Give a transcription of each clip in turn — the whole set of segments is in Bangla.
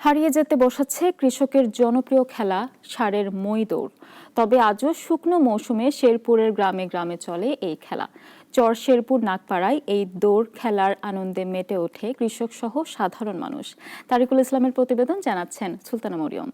হারিয়ে যেতে বসেছে কৃষকের জনপ্রিয় খেলা ষাঁড়ের মই দৌড়। তবে আজও শুকনো মৌসুমে শেরপুরের গ্রামে গ্রামে চলে এই খেলা। চর শেরপুর নাগপাড়ায় এই দৌড় খেলার আনন্দে মেতে ওঠে কৃষক সহ সাধারণ মানুষ। তারিকুল ইসলামের প্রতিবেদন, জানাচ্ছেন সুলতানা মরিয়ম।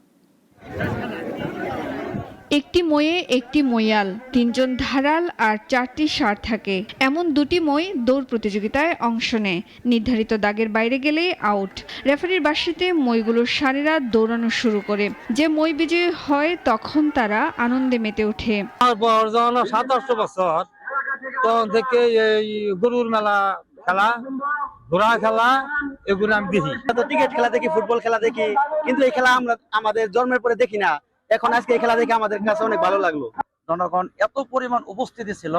একটি মইয়ে একটি মইয়াল, ৩ জন ধারাল আর ৪টি ষাঁড় থাকে। এমন দুটি মই দৌড় প্রতিযোগিতায় অংশ নেয়। নির্ধারিত দাগের বাইরে গেলেই আউট। রেফারির বাঁশিতে মইগুলোর ষাঁড়েরা দৌড়ানো শুরু করে। যে মই বিজয়ী হয় তখন তারা আনন্দে মেতে ওঠে। ২৭ বছর তখন থেকে এই গরুর মেলা খেলা, ঘোড়া খেলা এগুলো আমি দেখি। ক্রিকেট খেলা দেখি, ফুটবল খেলা দেখি, কিন্তু এই খেলা আমরা আমাদের জন্মের পরে দেখি না। এখন আজকে এই খেলা দেখে আমাদের কাছে অনেক ভালো লাগলো। জনগণ এত পরিমাণ উপস্থিতি ছিল,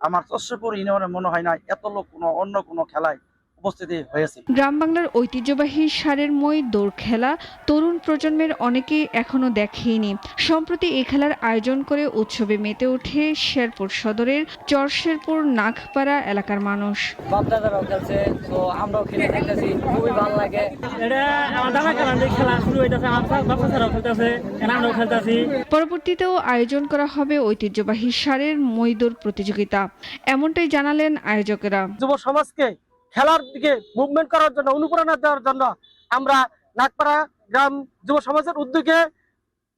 আমার চরশেরপুর ইউনিয়নে মনে হয় না এত লোক অন্য কোনো খেলায় উপস্থিতি হয়েছে। গ্রাম বাংলার ঐতিহ্যবাহী ষাঁড়ের মই দৌড় খেলা তরুণ প্রজন্মের অনেকেই এখনো দেখেনি। সম্প্রতি এই খেলার আয়োজন করে উৎসবে মেতে ওঠে শেরপুর সদরের চরশেরপুর নাগপাড়া এলাকার মানুষ। বাচ্চারাও খেলছে, তো আমরাও খেলে দেখতেছি, খুবই ভালো লাগে। এটা আমার দাদা খেলা শুরু হইতেছে, আমার বাচ্চারাও খেলতেছে, আমরাও খেলতেছি। পরবর্তীতেও আয়োজন করা হবে ঐতিহ্যবাহী ষাঁড়ের মই দৌড় প্রতিযোগিতা, এমনটাই জানালেন আয়োজকেরা। যুব সমাজকে খেলার দিকে মুভমেন্ট করার জন্য, অনুপ্রেরণা দেওয়ার জন্য আমরা নাগপাড়া গ্রাম যুব সমাজের উদ্যোগে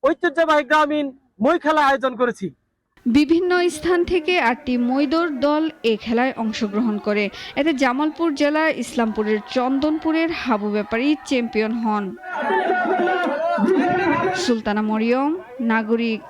ঐতিহ্যবাহী গ্রামীণ মই খেলা আয়োজন করেছি। বিভিন্ন স্থান থেকে 8টি মই দৌড় দল এ খেলায় অংশগ্রহণ করে। এতে জামালপুর জেলা ইসলামপুরের চন্দনপুরের হাবু ব্যাপারী চ্যাম্পিয়ন হন। সুলতানা মরিয়ম, নাগরিক।